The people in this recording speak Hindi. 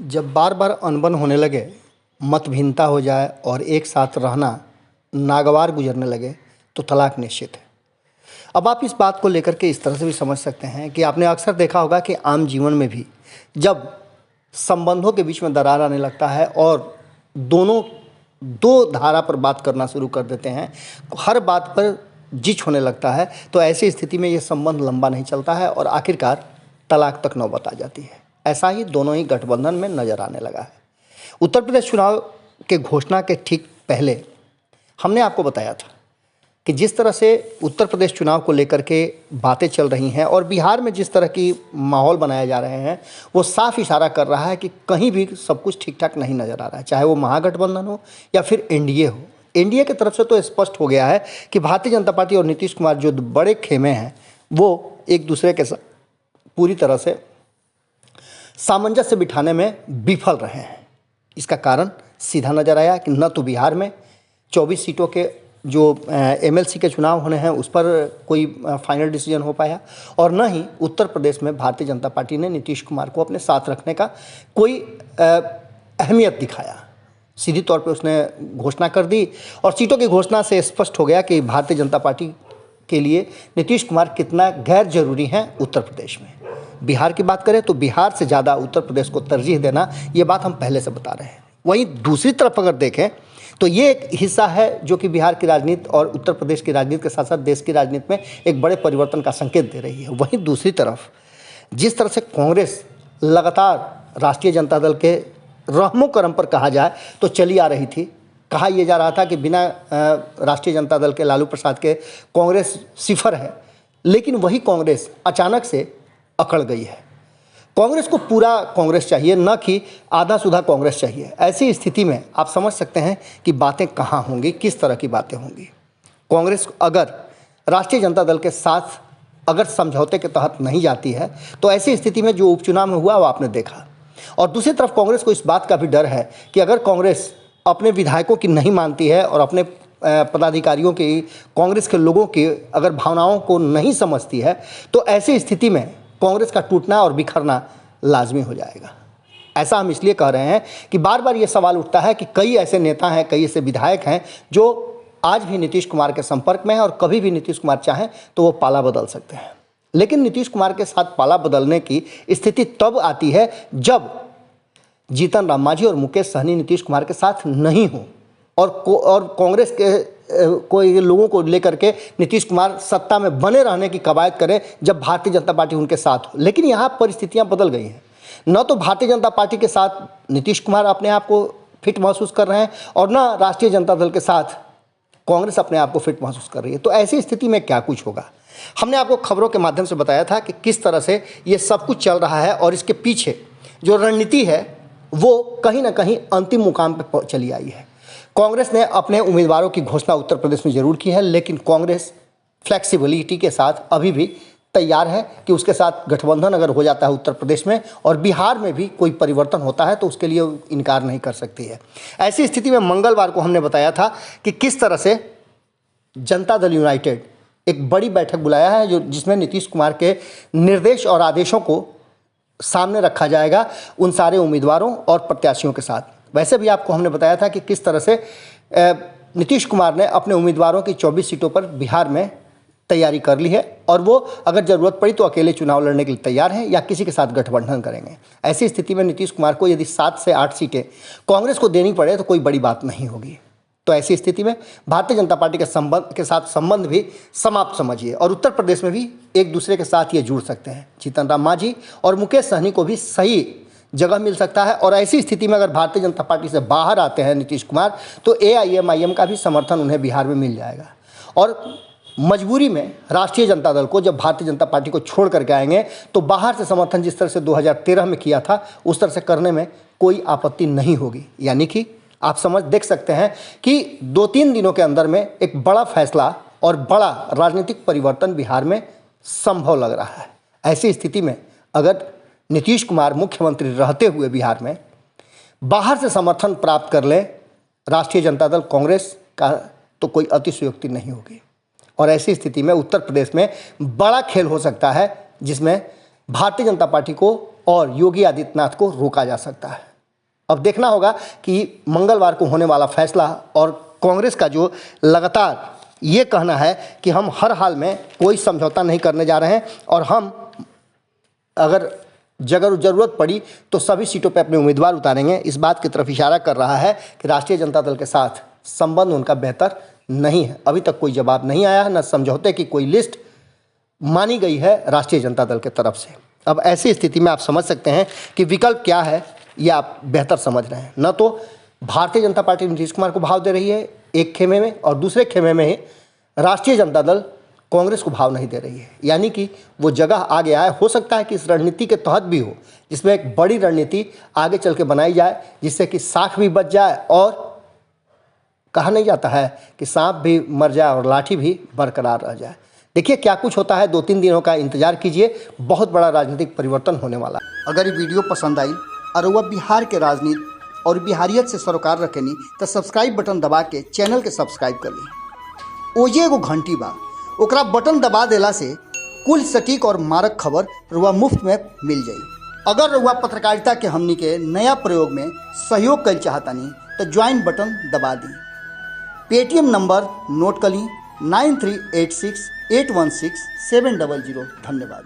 जब बार बार अनबन होने लगे, मतभिन्नता हो जाए और एक साथ रहना नागवार गुजरने लगे तो तलाक निश्चित है। अब आप इस बात को लेकर के इस तरह से भी समझ सकते हैं कि आपने अक्सर देखा होगा कि आम जीवन में भी जब संबंधों के बीच में दरार आने लगता है और दोनों दो धारा पर बात करना शुरू कर देते हैं, हर बात पर जिच होने लगता है, तो ऐसी स्थिति में ये संबंध लंबा नहीं चलता है और आखिरकार तलाक तक नौबत आ जाती है। ऐसा ही दोनों ही गठबंधन में नज़र आने लगा है। उत्तर प्रदेश चुनाव के घोषणा के ठीक पहले हमने आपको बताया था कि जिस तरह से उत्तर प्रदेश चुनाव को लेकर के बातें चल रही हैं और बिहार में जिस तरह की माहौल बनाए जा रहे हैं, वो साफ इशारा कर रहा है कि कहीं भी सब कुछ ठीक ठाक नहीं नज़र आ रहा है, चाहे वो महागठबंधन हो या फिर एनडीए हो। एनडीए की तरफ से तो स्पष्ट हो गया है कि भारतीय जनता पार्टी और नीतीश कुमार जो बड़े खेमे हैं वो एक दूसरे के साथ पूरी तरह से सामंजस्य बिठाने में विफल रहे हैं। इसका कारण सीधा नज़र आया कि न तो बिहार में 24 सीटों के जो एमएलसी के चुनाव होने हैं उस पर कोई फाइनल डिसीजन हो पाया और न ही उत्तर प्रदेश में भारतीय जनता पार्टी ने नीतीश कुमार को अपने साथ रखने का कोई अहमियत दिखाया। सीधी तौर पे उसने घोषणा कर दी और सीटों की घोषणा से स्पष्ट हो गया कि भारतीय जनता पार्टी के लिए नीतीश कुमार कितना गैर जरूरी हैं उत्तर प्रदेश में। बिहार की बात करें तो बिहार से ज़्यादा उत्तर प्रदेश को तरजीह देना, ये बात हम पहले से बता रहे हैं। वहीं दूसरी तरफ अगर देखें तो ये एक हिस्सा है जो कि बिहार की राजनीति और उत्तर प्रदेश की राजनीति के साथ साथ देश की राजनीति में एक बड़े परिवर्तन का संकेत दे रही है। वहीं दूसरी तरफ जिस तरह से कांग्रेस लगातार राष्ट्रीय जनता दल के रहमो करम पर कहा जाए तो चली आ रही थी। कहा यह जा रहा था कि बिना राष्ट्रीय जनता दल के लालू प्रसाद के कांग्रेस सिफर है, लेकिन वही कांग्रेस अचानक से अकड़ गई है। कांग्रेस को पूरा कांग्रेस चाहिए, न कि आधा सुधा कांग्रेस चाहिए। ऐसी स्थिति में आप समझ सकते हैं कि बातें कहाँ होंगी, किस तरह की बातें होंगी। कांग्रेस अगर राष्ट्रीय जनता दल के साथ अगर समझौते के तहत नहीं जाती है तो ऐसी स्थिति में जो उपचुनाव में हुआ वो आपने देखा। और दूसरी तरफ कांग्रेस को इस बात का भी डर है कि अगर कांग्रेस अपने विधायकों की नहीं मानती है और अपने पदाधिकारियों की, कांग्रेस के लोगों की अगर भावनाओं को नहीं समझती है तो ऐसी स्थिति में कांग्रेस का टूटना और बिखरना लाजमी हो जाएगा। ऐसा हम इसलिए कह रहे हैं कि बार बार ये सवाल उठता है कि कई ऐसे नेता हैं, कई ऐसे विधायक हैं जो आज भी नीतीश कुमार के संपर्क में हैं और कभी भी नीतीश कुमार चाहें तो वो पाला बदल सकते हैं। लेकिन नीतीश कुमार के साथ पाला बदलने की स्थिति तब आती है जब जीतन राम मांझी और मुकेश सहनी नीतीश कुमार के साथ नहीं हो और कांग्रेस के कोई लोगों को लेकर के नीतीश कुमार सत्ता में बने रहने की कवायद करें जब भारतीय जनता पार्टी उनके साथ हो। लेकिन यहाँ परिस्थितियाँ बदल गई हैं। न तो भारतीय जनता पार्टी के साथ नीतीश कुमार अपने आप को फिट महसूस कर रहे हैं और न राष्ट्रीय जनता दल के साथ कांग्रेस अपने आप को फिट महसूस कर रही है। तो ऐसी स्थिति में क्या कुछ होगा, हमने आपको खबरों के माध्यम से बताया था कि किस तरह से ये सब कुछ चल रहा है और इसके पीछे जो रणनीति है वो कहीं ना कहीं अंतिम मुकाम पर चली आई है। कांग्रेस ने अपने उम्मीदवारों की घोषणा उत्तर प्रदेश में जरूर की है, लेकिन कांग्रेस फ्लेक्सिबिलिटी के साथ अभी भी तैयार है कि उसके साथ गठबंधन अगर हो जाता है उत्तर प्रदेश में और बिहार में भी कोई परिवर्तन होता है तो उसके लिए इनकार नहीं कर सकती है। ऐसी स्थिति में मंगलवार को हमने बताया था कि किस तरह से जनता दल यूनाइटेड एक बड़ी बैठक बुलाया है जिसमें नीतीश कुमार के निर्देश और आदेशों को सामने रखा जाएगा उन सारे उम्मीदवारों और प्रत्याशियों के साथ। वैसे भी आपको हमने बताया था कि किस तरह से नीतीश कुमार ने अपने उम्मीदवारों की 24 सीटों पर बिहार में तैयारी कर ली है और वो अगर ज़रूरत पड़ी तो अकेले चुनाव लड़ने के लिए तैयार हैं या किसी के साथ गठबंधन करेंगे। ऐसी स्थिति में नीतीश कुमार को यदि 7 से 8 सीटें कांग्रेस को देनी पड़े तो कोई बड़ी बात नहीं होगी। तो ऐसी स्थिति में भारतीय जनता पार्टी के साथ संबंध भी समाप्त समझिए और उत्तर प्रदेश में भी एक दूसरे के साथ ये जुड़ सकते हैं। जीतन राम मांझी और मुकेश सहनी को भी सही जगह मिल सकता है और ऐसी स्थिति में अगर भारतीय जनता पार्टी से बाहर आते हैं नीतीश कुमार तो एआईएमआईएम का भी समर्थन उन्हें बिहार में मिल जाएगा और मजबूरी में राष्ट्रीय जनता दल को जब भारतीय जनता पार्टी को छोड़ करके आएंगे तो बाहर से समर्थन जिस तरह से 2013 में किया था उस तरह से करने में कोई आपत्ति नहीं होगी। यानी कि आप देख सकते हैं कि 2-3 दिनों के अंदर में एक बड़ा फैसला और बड़ा राजनीतिक परिवर्तन बिहार में संभव लग रहा है। ऐसी स्थिति में अगर नीतीश कुमार मुख्यमंत्री रहते हुए बिहार में बाहर से समर्थन प्राप्त कर ले राष्ट्रीय जनता दल कांग्रेस का तो कोई अतिशयोक्ति नहीं होगी और ऐसी स्थिति में उत्तर प्रदेश में बड़ा खेल हो सकता है जिसमें भारतीय जनता पार्टी को और योगी आदित्यनाथ को रोका जा सकता है। अब देखना होगा कि मंगलवार को होने वाला फैसला और कांग्रेस का जो लगातार ये कहना है कि हम हर हाल में कोई समझौता नहीं करने जा रहे हैं और हम अगर ज़रूरत पड़ी तो सभी सीटों पर अपने उम्मीदवार उतारेंगे, इस बात की तरफ इशारा कर रहा है कि राष्ट्रीय जनता दल के साथ संबंध उनका बेहतर नहीं है। अभी तक कोई जवाब नहीं आया है, न समझौते की कोई लिस्ट मानी गई है राष्ट्रीय जनता दल के तरफ से। अब ऐसी स्थिति में आप समझ सकते हैं कि विकल्प क्या है, ये आप बेहतर समझ रहे हैं। न तो भारतीय जनता पार्टी नीतीश कुमार को भाव दे रही है एक खेमे में, और दूसरे खेमे में ही राष्ट्रीय जनता दल कांग्रेस को भाव नहीं दे रही है। यानी कि वो जगह आ गया है। हो सकता है कि इस रणनीति के तहत भी हो, जिसमें एक बड़ी रणनीति आगे चल के बनाई जाए, जिससे कि साख भी बच जाए और कहा नहीं जाता है कि सांप भी मर जाए और लाठी भी बरकरार रह जाए। देखिए क्या कुछ होता है, 2-3 दिनों का इंतजार कीजिए, बहुत बड़ा राजनीतिक परिवर्तन होने वाला। अगर ये वीडियो पसंद आई और वह बिहार के राजनीति और बिहारियत से सरोकार रखेनी तो सब्सक्राइब बटन दबा के चैनल के सब्सक्राइब कर ली। ओजे एगो घंटी बा, ओकरा बटन दबा देला से कुल सटीक और मारक खबर रुआ मुफ्त में मिल जाई। अगर रुआ पत्रकारिता के हमनी के नया प्रयोग में सहयोग कर चाहतानी तो ज्वाइन बटन दबा दी। पेटीएम नंबर नोट कर ली 9386816700। धन्यवाद।